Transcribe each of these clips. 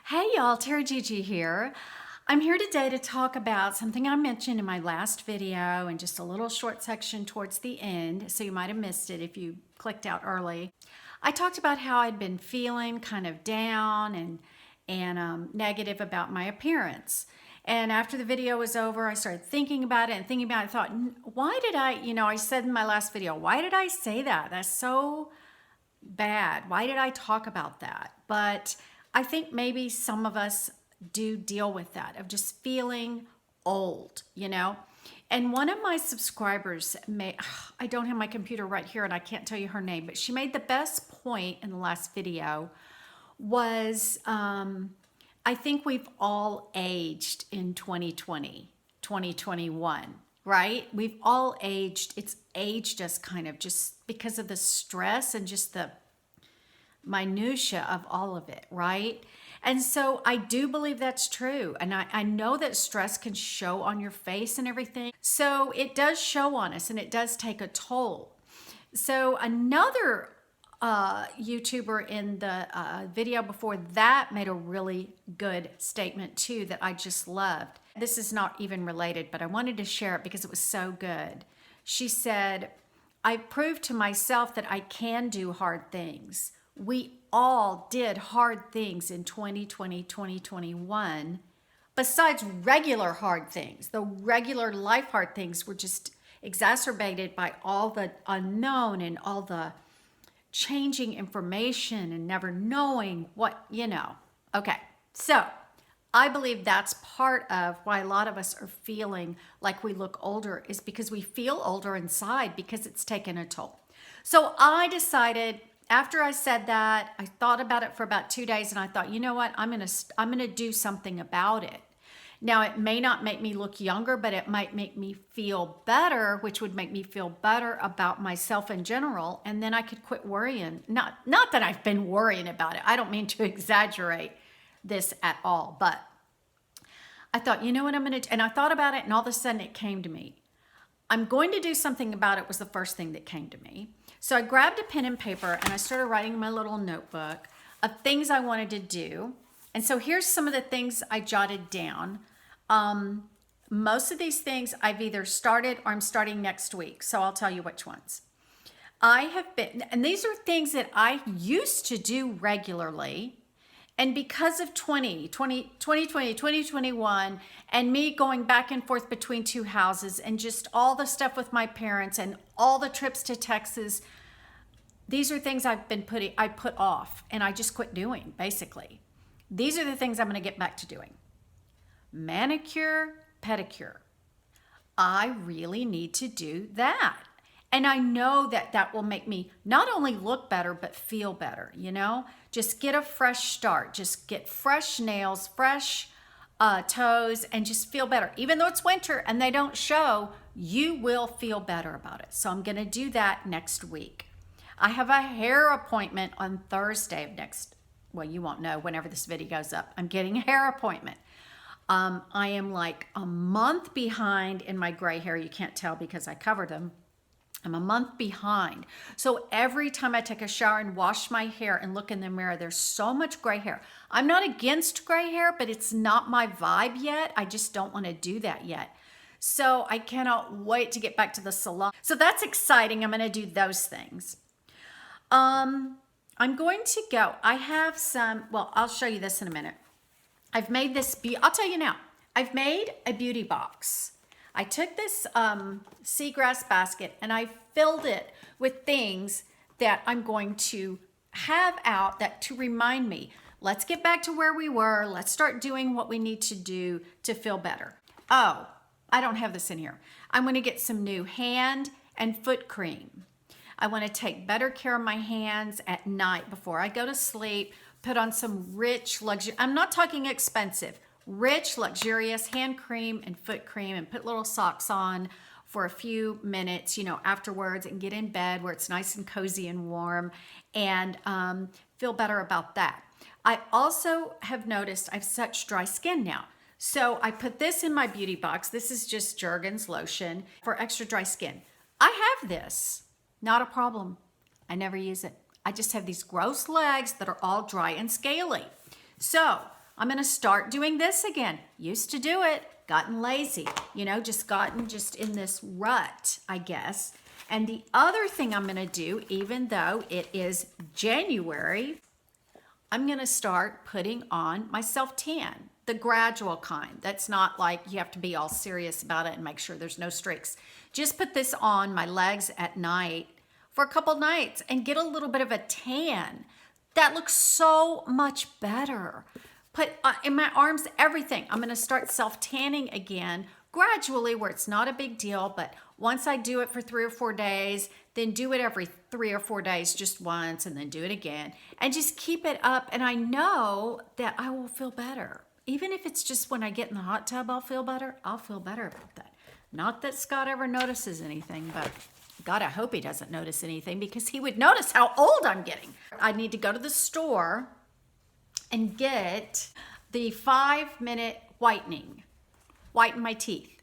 Hey y'all, Terry Gigi here. I'm here today to talk about something I mentioned in my last video and just a little short section towards the end, so you might have missed it if you clicked out early. I talked about how I'd been feeling kind of down and negative about my appearance. And after the video was over, I started thinking about it and thinking about it. I thought, why did I said in my last video, why did I say that? That's so bad. Why did I talk about that? But I think maybe some of us do deal with that of just feeling old. And one of my subscribers I don't have my computer right here and I can't tell you her name, but she made the best point in the last video was I think we've all aged in 2020, 2021, right? We've all aged. It's aged us kind of just because of the stress and just the minutia of all of it, right? And so I do believe that's true. And I know that stress can show on your face and everything. So it does show on us and it does take a toll. So another YouTuber in the video before that made a really good statement too that I just loved. This is not even related, but I wanted to share it because it was so good. She said, I proved to myself that I can do hard things. We all did hard things in 2020, 2021, besides regular hard things. The regular life hard things were just exacerbated by all the unknown and all the changing information and never knowing what. Okay, so I believe that's part of why a lot of us are feeling like we look older is because we feel older inside because it's taken a toll. So I decided after I said that, I thought about it for about 2 days and I thought, you know what, I'm gonna do something about it. Now, it may not make me look younger, but it might make me feel better, which would make me feel better about myself in general. And then I could quit worrying. Not that I've been worrying about it. I don't mean to exaggerate this at all, but I thought, you know what I'm going to do? And I thought about it and all of a sudden it came to me. I'm going to do something about it was the first thing that came to me. So I grabbed a pen and paper and I started writing in my little notebook of things I wanted to do. And so here's some of the things I jotted down. Most of these things I've either started or I'm starting next week. So I'll tell you which ones. And these are things that I used to do regularly. And because of 2020, 2021, and me going back and forth between two houses and just all the stuff with my parents and all the trips to Texas, these are things I put off and I just quit doing, basically. These are the things I'm going to get back to doing. Manicure, pedicure. I really need to do that. And I know that that will make me not only look better, but feel better, Just get a fresh start. Just get fresh nails, fresh toes, and just feel better. Even though it's winter and they don't show, you will feel better about it. So I'm going to do that next week. I have a hair appointment on Thursday of well, you won't know whenever this video goes up. I'm getting a hair appointment. I am like a month behind in my gray hair. You can't tell because I covered them. I'm a month behind. So every time I take a shower and wash my hair and look in the mirror, there's so much gray hair. I'm not against gray hair, but it's not my vibe yet. I just don't want to do that yet. So I cannot wait to get back to the salon. So that's exciting. I'm going to do those things. I'm going to go. I have I'll show you this in a minute. I've made this, I'll tell you now. I've made a beauty box. I took this seagrass basket and I filled it with things that I'm going to have out to remind me, let's get back to where we were. Let's start doing what we need to do to feel better. Oh, I don't have this in here. I'm going to get some new hand and foot cream. I want to take better care of my hands at night before I go to sleep, put on some rich luxury. I'm not talking expensive. Rich, luxurious hand cream and foot cream and put little socks on for a few minutes, afterwards and get in bed where it's nice and cozy and warm and feel better about that. I also have noticed I have such dry skin now. So I put this in my beauty box. This is just Jergens lotion for extra dry skin. I have this, not a problem. I never use it. I just have these gross legs that are all dry and scaly. So I'm going to start doing this again. Used to do it, gotten lazy, you know, just in this rut, I guess. And the other thing I'm going to do, even though it is January, I'm going to start putting on my self-tan, the gradual kind. That's not like you have to be all serious about it and make sure there's no streaks. Just put this on my legs at night for a couple nights and get a little bit of a tan. That looks so much better. Put in my arms, everything. I'm going to start self-tanning again gradually where it's not a big deal, but once I do it for 3 or 4 days, then do it every 3 or 4 days just once and then do it again and just keep it up. And I know that I will feel better. Even if it's just when I get in the hot tub, I'll feel better. I'll feel better about that. Not that Scott ever notices anything, but God, I hope he doesn't notice anything because he would notice how old I'm getting. I need to go to the store and get the 5-minute whitening. Whiten my teeth.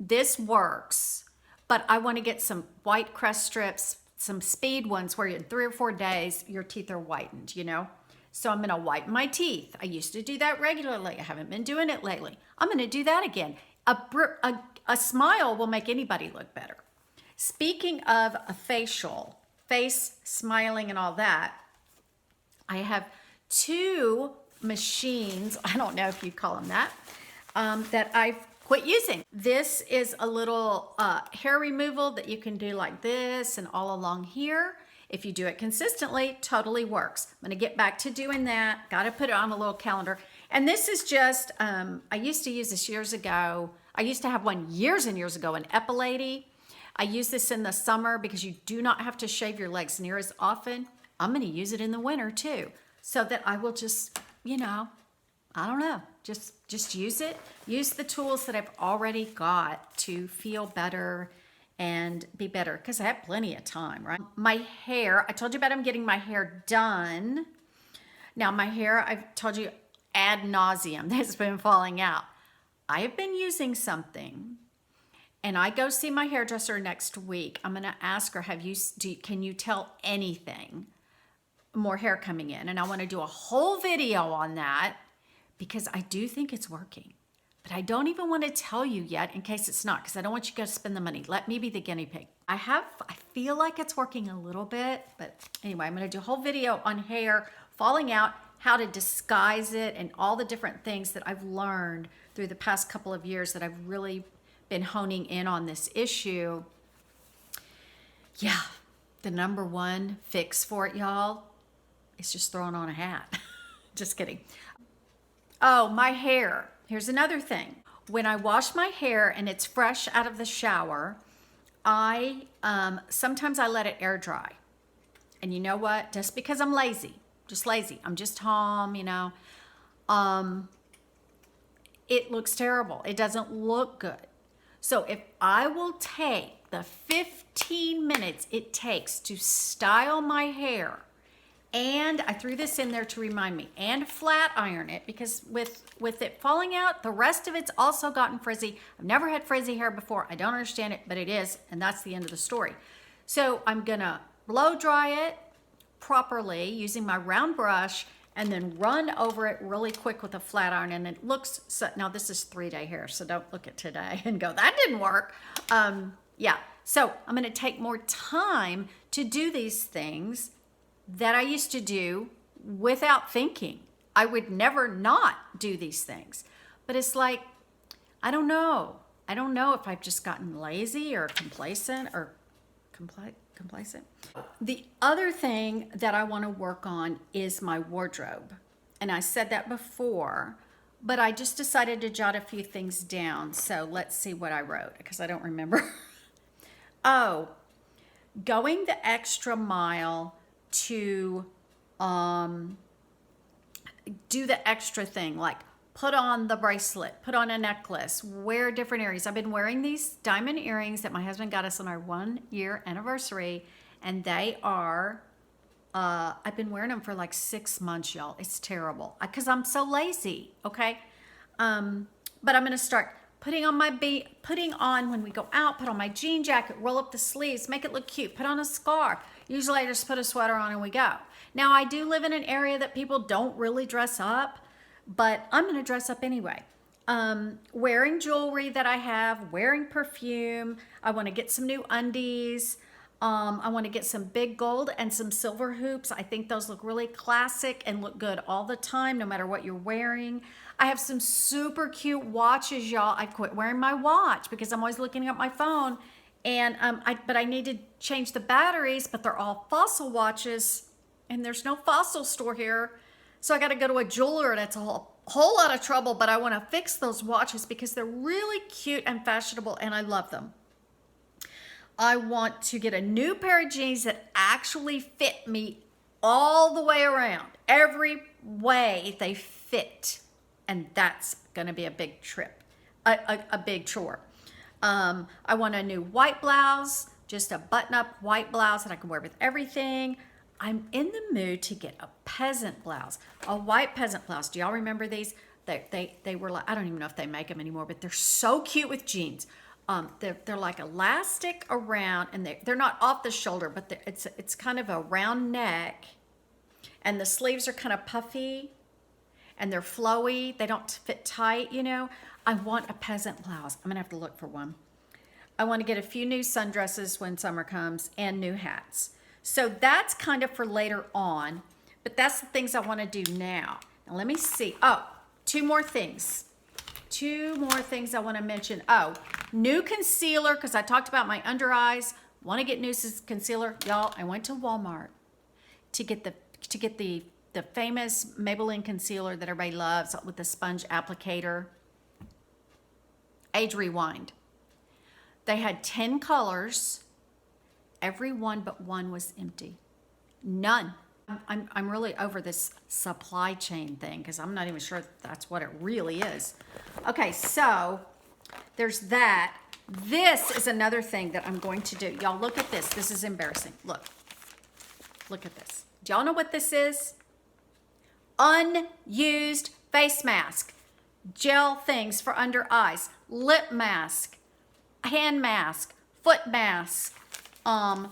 This works, but I want to get some white crest strips, some speed ones where in 3 or 4 days, your teeth are whitened, you know? So I'm going to whiten my teeth. I used to do that regularly. I haven't been doing it lately. I'm going to do that again. A smile will make anybody look better. Speaking of a facial, face smiling and all that, I have 2 machines, I don't know if you call them that, that I've quit using. This is a little hair removal that you can do like this and all along here. If you do it consistently, totally works. I'm gonna get back to doing that. Gotta put it on a little calendar. And this is just, I used to use this years ago. I used to have one years and years ago, an Epilady. I use this in the summer because you do not have to shave your legs near as often. I'm gonna use it in the winter too, so that I will just, you know, I don't know, just use it. Use the tools that I've already got to feel better and be better because I have plenty of time, right? My hair, I told you about I'm getting my hair done. Now my hair, I've told you ad nauseum, that's been falling out. I have been using something and I go see my hairdresser next week. I'm gonna ask her, can you tell anything? More hair coming in, and I want to do a whole video on that because I do think it's working, but I don't even want to tell you yet in case it's not, because I don't want you guys to spend the money. Let me be the guinea pig. I feel like it's working a little bit, but anyway, I'm going to do a whole video on hair falling out, how to disguise it, and all the different things that I've learned through the past couple of years that I've really been honing in on this issue. Yeah, the number one fix for it, y'all, it's just throwing on a hat. Just kidding. Oh, my hair. Here's another thing. When I wash my hair and it's fresh out of the shower, sometimes I let it air dry. And you know what? Just because I'm lazy, just lazy. I'm just home, you know. It looks terrible. It doesn't look good. So if I will take the 15 minutes it takes to style my hair, and I threw this in there to remind me, and flat iron it, because with it falling out, the rest of it's also gotten frizzy. I've never had frizzy hair before. I don't understand it, but it is, and that's the end of the story. So I'm gonna blow dry it properly using my round brush and then run over it really quick with a flat iron, and it looks, so, now this is 3-day hair, so don't look at today and go, that didn't work. Yeah, so I'm gonna take more time to do these things that I used to do without thinking. I would never not do these things. But it's like, I don't know. I don't know if I've just gotten lazy or complacent or complacent. The other thing that I want to work on is my wardrobe. And I said that before, but I just decided to jot a few things down. So let's see what I wrote because I don't remember. Oh, going the extra mile to do the extra thing, like put on the bracelet, put on a necklace, wear different earrings. I've been wearing these diamond earrings that my husband got us on our 1-year anniversary, and they are, I've been wearing them for like 6 months, y'all. It's terrible because I'm so lazy, okay? But I'm gonna start putting on when we go out, put on my jean jacket, roll up the sleeves, make it look cute, put on a scarf. Usually I just put a sweater on and we go. Now I do live in an area that people don't really dress up, but I'm gonna dress up anyway. Wearing jewelry that I have, wearing perfume. I wanna get some new undies. I wanna get some big gold and some silver hoops. I think those look really classic and look good all the time, no matter what you're wearing. I have some super cute watches, y'all. I quit wearing my watch because I'm always looking at my phone. And but I need to change the batteries, but they're all Fossil watches, and there's no Fossil store here. So I got to go to a jeweler, and it's a whole lot of trouble, but I want to fix those watches because they're really cute and fashionable, and I love them. I want to get a new pair of jeans that actually fit me all the way around. Every way they fit. And that's going to be a big trip, a big chore. I want a new white blouse, just a button-up white blouse that I can wear with everything. I'm in the mood to get a peasant blouse, a white peasant blouse. Do y'all remember these? They were like, I don't even know if they make them anymore, but they're so cute with jeans. They're like elastic around, and they're not off the shoulder, but it's kind of a round neck, and the sleeves are kind of puffy, and they're flowy. They don't fit tight, you know. I want a peasant blouse. I'm gonna have to look for one. I want to get a few new sundresses when summer comes and new hats. So that's kind of for later on, but that's the things I want to do now. Now let me see. Oh, two more things I want to mention. Oh, new concealer, because I talked about my under eyes. Want to get new concealer. Y'all, I went to Walmart to get the famous Maybelline concealer that everybody loves with the sponge applicator. Age Rewind. They had 10 colors. Every one but one was empty. None. I'm really over this supply chain thing because I'm not even sure that's what it really is. Okay, so there's that. This is another thing that I'm going to do. Y'all look at this. This is embarrassing. Look at this. Do y'all know what this is? Unused face mask. Gel things for under eyes. Lip mask. Hand mask. Foot mask. A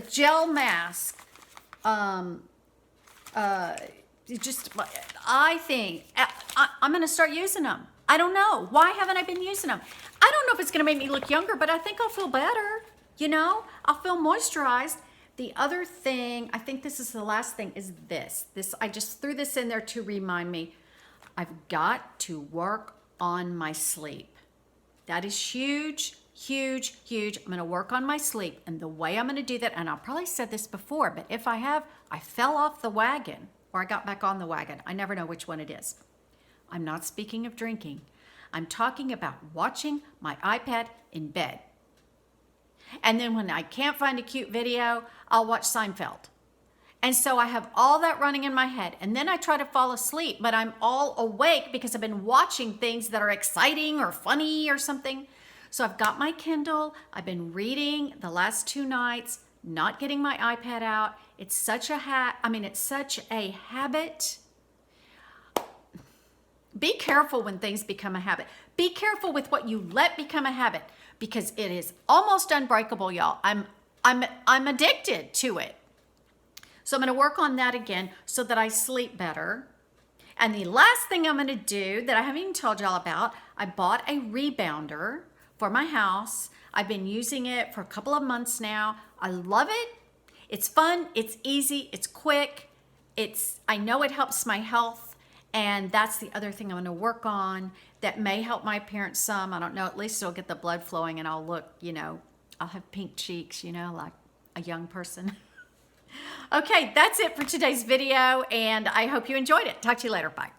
gel mask. I think I'm going to start using them. I don't know. Why haven't I been using them? I don't know if it's going to make me look younger, but I think I'll feel better. You know, I'll feel moisturized. The other thing, I think this is the last thing, is this. I just threw this in there to remind me, I've got to work on my sleep. That is huge, huge, huge. I'm going to work on my sleep. And the way I'm going to do that, and I've probably said this before, but if I have, I fell off the wagon or I got back on the wagon. I never know which one it is. I'm not speaking of drinking. I'm talking about watching my iPad in bed. And then when I can't find a cute video, I'll watch Seinfeld. And so I have all that running in my head. And then I try to fall asleep, but I'm all awake because I've been watching things that are exciting or funny or something. So I've got my Kindle. I've been reading the last 2 nights, not getting my iPad out. It's such a it's such a habit. Be careful when things become a habit. Be careful with what you let become a habit, because it is almost unbreakable, y'all. I'm addicted to it. So I'm going to work on that again so that I sleep better. And the last thing I'm going to do that I haven't even told y'all about, I bought a rebounder for my house. I've been using it for a couple of months now. I love it. It's fun. It's easy. It's quick. I know it helps my health. And that's the other thing I'm going to work on that may help my appearance some. I don't know. At least it'll get the blood flowing and I'll look, I'll have pink cheeks, like a young person. Okay, that's it for today's video. And I hope you enjoyed it. Talk to you later. Bye.